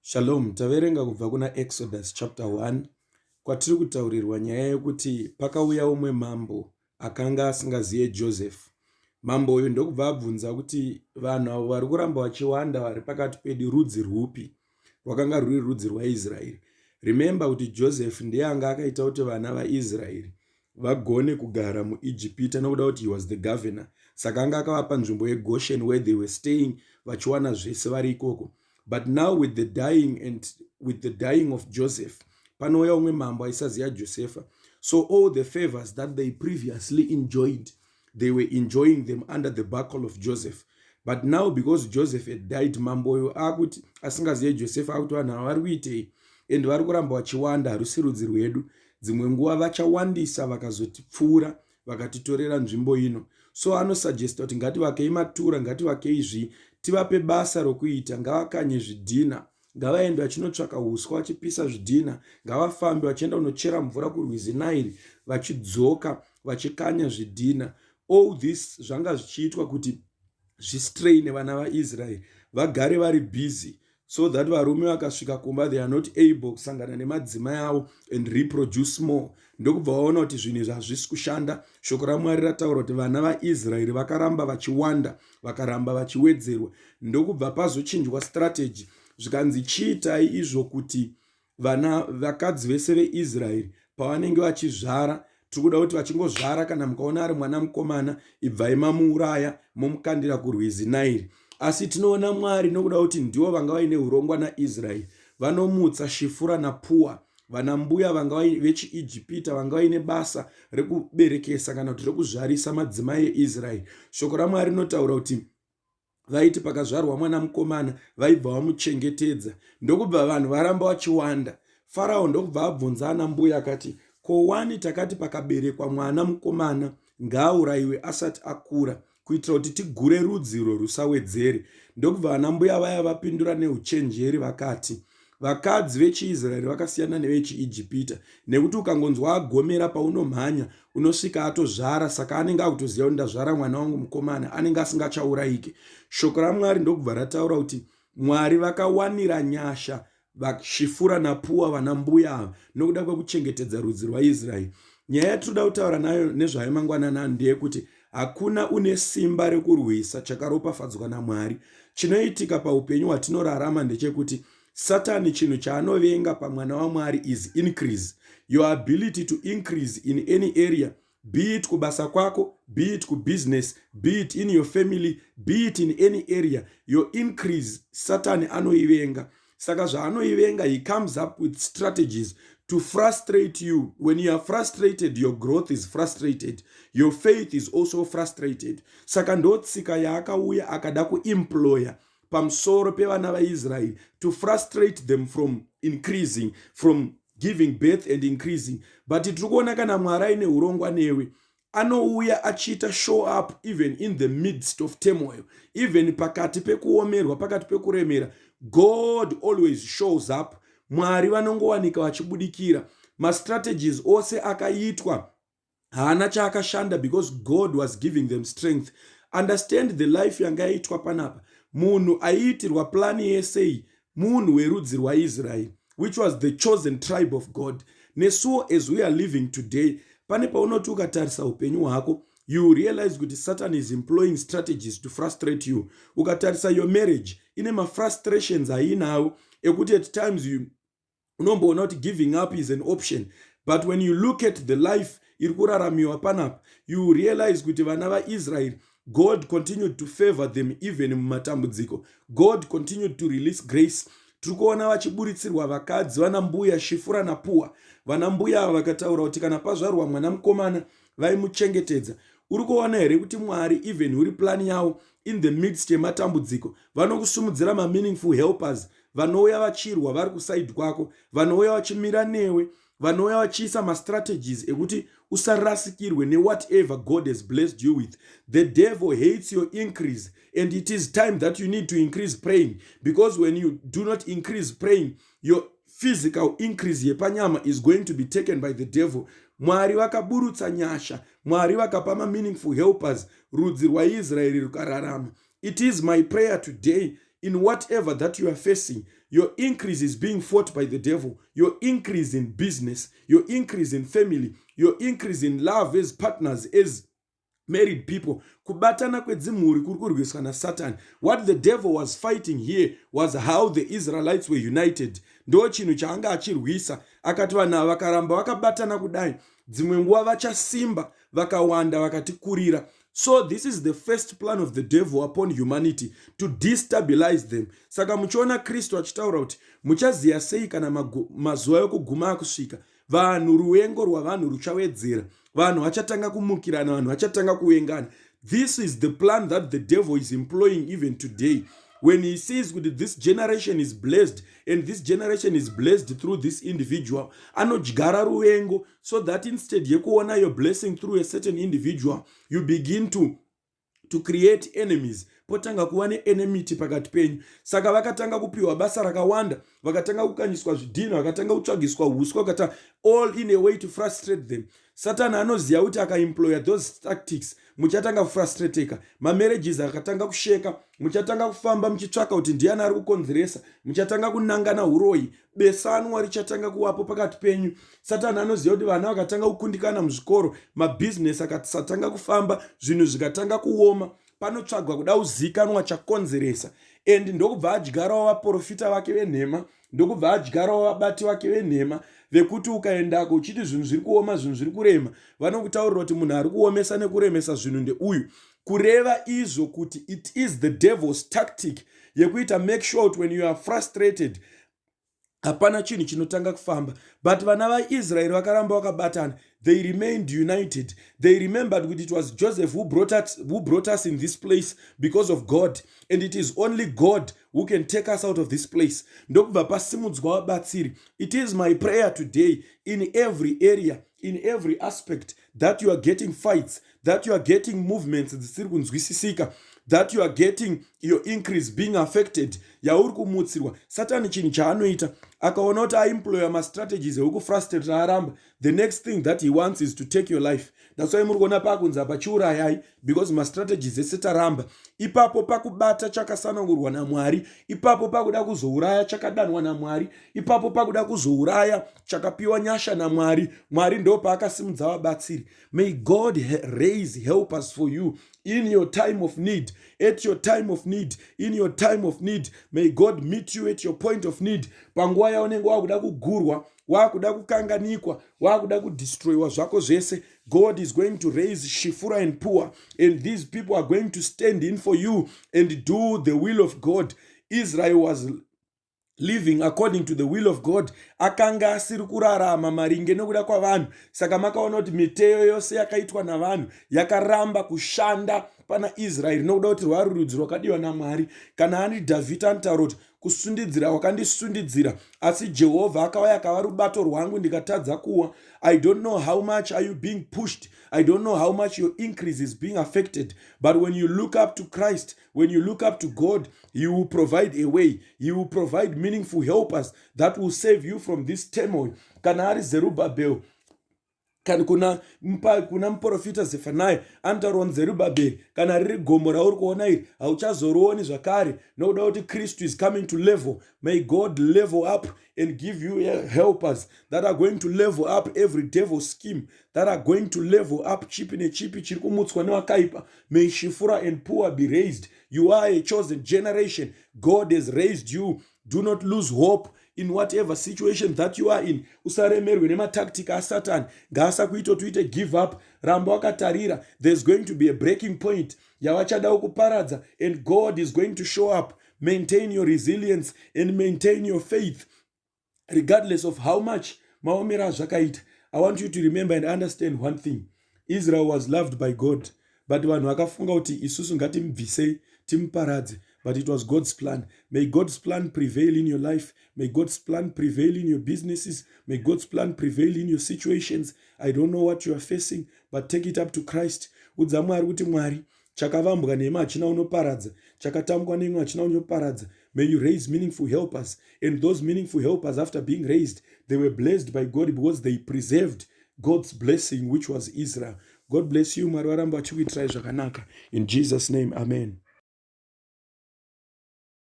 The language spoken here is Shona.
Shalom, taverenga kubva kuna Exodus chapter 1 kwatiri kutaurirwa nyaya yekuti pakauya umwe mambo akanga asingaziye Joseph. Mambo uyu ndokubva abvunza kuti vanhu avo vari kuramba vachiwanda vari pakati pedu rudzi rwupi, rwakanga rwuri rudzi rwaIsraeri. Remember kuti Joseph ndiye anga akaita kuti vana vaIsraeri vagone kugara muIjipita nokuda kuti he was the governor. Saka anga akavapa nzvimbo yeGoshen where they were staying vachiwana zvese vari ikoko. But now with the dying of Joseph, panouya umwe mambo aisaziva Josefa. So all the favors that they previously enjoyed, they were enjoying them under the buckle of Joseph. But now because Joseph had died, mambo uyu akuti asingazive Josefa akuti vanhu ava vari kuitei and vari kuramba vachiwanda, harusi rudzi rwedu. Dzimwe nguva vachawandisa vakazotipfuura vakatitorera nzvimbo ino. So anosugesta kuti ngativakei matura, ngativakei tivape basa rokuita, ngavakanye zvidhina, ngavaende vachinotsvaka uswa vachipisa zvidhina, ngavafambe vachienda kunochera mvura kurwizi Nairi vachidzoka vachikanya zvidhina. All this zvanga zvichiitwa kuti zvistraine vana vaIsraeri vagare vari busy, so that varume vakasvika kumba they are not able kusangana nemadzimai avo and reproduce more. Ndokubva vaona kuti zvinhu izvi hazvisi kushanda. Shoko raMwari rataura kuti vana vaIsraeri vakaramba vachiwanda, vakaramba vachiwedzerwa. Ndokubva pazochinjwa strategy zvikanzi chiitai izvo kuti vakadzi vese veIsraeri pavanenge vachizvara, tiri kuda kuti vachingozvara kana mukaona ari mwana mukomana, ibvai mamuuraya momukandira kurwizi Nairi. Asi tinoona Mwari nokuda kuti ndivo vanga vaine urongwa naIsraeri, vanomutsa Shifura naPua, vana mbuya vanga vechiIjipita vanga vaine basa rekuberekesa kana kuti rekuzvarisa madzimai eIsraeri. Shoko raMwari rinotaura kuti vaiti pakazvarwa mwana mukomana vaibva vamuchengetedza. Ndokubva vanhu varamba vachiwanda. Farao ndokubva abvunza ana mbuya akati, ko wani takati pakaberekwa mwana mukomana ngaaurayiwe asati akura, kuitira kuti tigure rudziro rusawedzere. Ndokubva vana mbuya vaya vapindura neuchenjeri vakati, vakadzi vechiIsraeri vakasiyana nevechiIjipita, nekuti ukangonzwa agomera paunomhanya unosvika atozvara, saka anenge akutoziva kuti ndazvara mwana wangu mukomana, anenge asingachaurayike. Shoko raMwari ndokubva rataura kuti Mwari vakawanira nyasha Shifura naPua vana mbuya ava nokuda kwekuchengetedza rudzi rwaIsraeri. Nyaya yatinoda kutaura nayo nezvayo mangwanana ndeyekuti hakuna une simba rekurwisa chakaropafadzwa naMwari. Chinoitika paupenyu hwatinorarama ndechekuti Satani chinhu chaanovenga pamwana waMwari is increase. Your ability to increase in any area, be it kubasa kwako, be it kubusiness, be it in your family, be it in any area, your increase Satani anoivenga. Saka zvaanoivenga, he comes up with strategies to frustrate you. When you are frustrated, your growth is frustrated. Your faith is also frustrated. Saka ndotsika yaakauya akada kuemploya pamusoro pevana vaIsraeri to frustrate them from increasing, from giving birth and increasing. But tiri kuona kana Mwari aine urongwa newe, anouya achiita show up even in the midst of turmoil, even pakati pekuomerwa, pakati pekuremera. God always shows up. Mwari vanongowanika vachibudikira. Mastrategies ose akaitwa haana chaakashanda because God was giving them strength. Understand the life yanga yaitwa panapa. Munhu aiitirwa plani yesei, munhu werudzi rwaIsraeri, which was the chosen tribe of God. Nesuo as we are living today, pane paunoti ukatarisa upenyu hwako, you realize kuti Satan is employing strategies to frustrate you. Ukatarisa your marriage, ine ma-frustrations ainawo, ekuti at times unomboona kuti giving up is an option. But when you look at the life iri kuraramiwa panapa, you realize kuti vana vaIsraeri, God continued to favor them even mumatambudziko. God continued to release grace. Tiri kuona vachiburitsirwa vakadzi, vana mbuya Shifura naPua. Vana mbuya ava vakataura kuti kana pazvarwa mwana mukomana vaimuchengetedza. Uri kuona here kuti Mwari even uri plani yavo in the midst yematambudziko, vanokusumudzira ma-meaningful helpers, vanouya vachirwa vari kusaidi kwako, vanouya vachimira newe, vanouya vachiisa ma-strategies ekuti usarasikirwe ne-whatever God has blessed you with. The devil hates your increase, and it is time that you need to increase praying, because when you do not increase praying, your physical increase yepanyama is going to be taken by the devil. Mwari vakaburutsa nyasha, Mwari vakapa ma-meaningful helpers, rudzi rwaIsraeri rukararama. It is my prayer today, in whatever that you are facing, Your increase is being fought by the devil. Your increase in business, your increase in family, your increase in love as partners, as married people, kubatana kwedzimhuri kuri kurwiswa naSatan. What the devil was fighting here was how the Israelites were united. Ndo chinhu chaanga achirwisa. Akati vanhu ava vakaramba vakabatana kudai, dzimwe nguva vachasimba, vakawanda, vakatikurira. So this is the first plan of the devil upon humanity, to destabilize them. Saka muchiona Kristu achitaura kuti muchaziya sei kana mazuva ekuguma akusvika. Vanhu, ruvengo rwavanhu ruchawedzera, vanhu vachatanga kumukirana, vanhu vachatanga kuengana. This is the plan that the devil is employing even today. When he sees that this generation is blessed, and this generation is blessed through this individual, anodyara ruvengo, so that instead yekuona your blessing through a certain individual, you begin to create enemies. Potanga kuva neenemity pakati penyu. Saka vakatanga kupiwa basa rakawanda, vakatanga kukanyiswa zvidhina, vakatanga kutsvagiswa huswa, vakata all in a way to frustrate them. Satan anoziva kuti akaemploya those tactics, muchatanga kufrustrateka. Mamarriages akatanga kusheka, muchatanga kufamba muchitsvaka kuti ndiani ari kukonzeresa, muchatanga kunangana uroi, besanwa richatanga kuwapo pakati penyu. Satan anoziva kuti vana vakatanga kukundikana muzvikoro, mabusiness akasatanga kufamba, zvinhu zvikatanga kuoma, panotsvagwa kuda kuzikanwa chakonzeresa. And ndokubva adyarawo vaprofita vake venhema, ndokubva adyarawo vabati vake venhema, vekuti ukaendako uchiti zvinhu zviri kuoma, zvinhu zviri kurema, vanokutaurira kuti munhu ari kuomesa nekuremesa zvinhu ndeuyu. Kureva izvo kuti it is the devil's tactic yekuita make sure that when you are frustrated, hapana chinhu chinotanga kufamba. But vana vaIsraeri vakaramba vakabatana. They remained united. They remembered that it was Joseph who brought us in this place because of God. And it is only God who can take us out of this place. Ndokubva pasimudzwa Vabatsiri. It is my prayer today, in every area, in every aspect, that you are getting fights, that you are getting movements, that you are getting your increase being affected. Yauri kumutsirwa. Satan chinhu chaanoita, akaona kuti aemploya mastrategies ekufrustrate aramba, the next thing that he wants is to take your life. That's why muri kuona pakunzi pachiurayai, because mastrategies esetaramba. Ipapo pakubata chakasanangurwa naMwari, ipapo pakuda kuzouraya chakadanwa naMwari, ipapo pakuda kuzouraya chakapiwa nyasha naMwari, Mwari ndo paakasimudza Vabatsiri. May God raise helpers for you in your time of need, at your time of need, in your time of need. May God meet you at your point of need. Panguva yaunenge wakuda kugurwa, wakuda kukanganikwa, wakuda kudestroywa zvako zvese, God is going to raise Shifura and Pua, and these people are going to stand in for you and do the will of God. Israel was living according to the will of God. Akanga asiri kurarama maringe nokuda kwavanhu. Saka makaona kuti miteyo yose yakaitwa navanhu yakaramba kushanda pana Israeri nokuda kuti rwari rudzi rwakadiwa naMwari. Kana ani Dhavhidhi anotaura kuti kusundidzira wakandisundidzira, asi Jehovha akauya akava rubato rwangu ndikatadza kuwa. I don't know how much are you being pushed. I don't know how much your increase is being affected. But when you look up to Christ, when you look up to God, He will provide a way. He will provide meaningful helpers that will save you from this turmoil. Kana ari Zerubbabel, kana kuna muprofita Zefanaya anotaura Zerubabheri, kana riri gomo rauri kuona iri hauchazorioni zvakare nokuda kuti Kristu is coming to level. May God level up and give you helpers that are going to level up every devil's scheme, that are going to level up chipi nechipi chiri kumutswa nevakaipa. May Shifura and Pua be raised. You are a chosen generation. God has raised you. Do not lose hope in whatever situation that you are in. Usaremerwe nematactic aSatan. Ngaasakuita tuite give up. Ramba wakatarira. There's going to be a breaking point yavachada kuparadza, and God is going to show up. Maintain your resilience and maintain your faith, regardless of how much maomera zvakaita. I want you to remember and understand one thing. Israel was loved by God, but vanhu vakafunga kuti isusu ngatimubvisei timuparadze. But it was God's plan. May God's plan prevail in your life. May God's plan prevail in your businesses. May God's plan prevail in your situations. I don't know what you are facing, but take it up to Christ. Udza Mwari kuti Mwari, chakavambwa nema hachina unoparadza, chakatambwa nema hachina unoparadza. May you raise meaningful helpers. And those meaningful helpers, after being raised, they were blessed by God because they preserved God's blessing, which was Israel. God bless you. Mwari waramba achikuitirai zvakanaka. In Jesus' name, amen.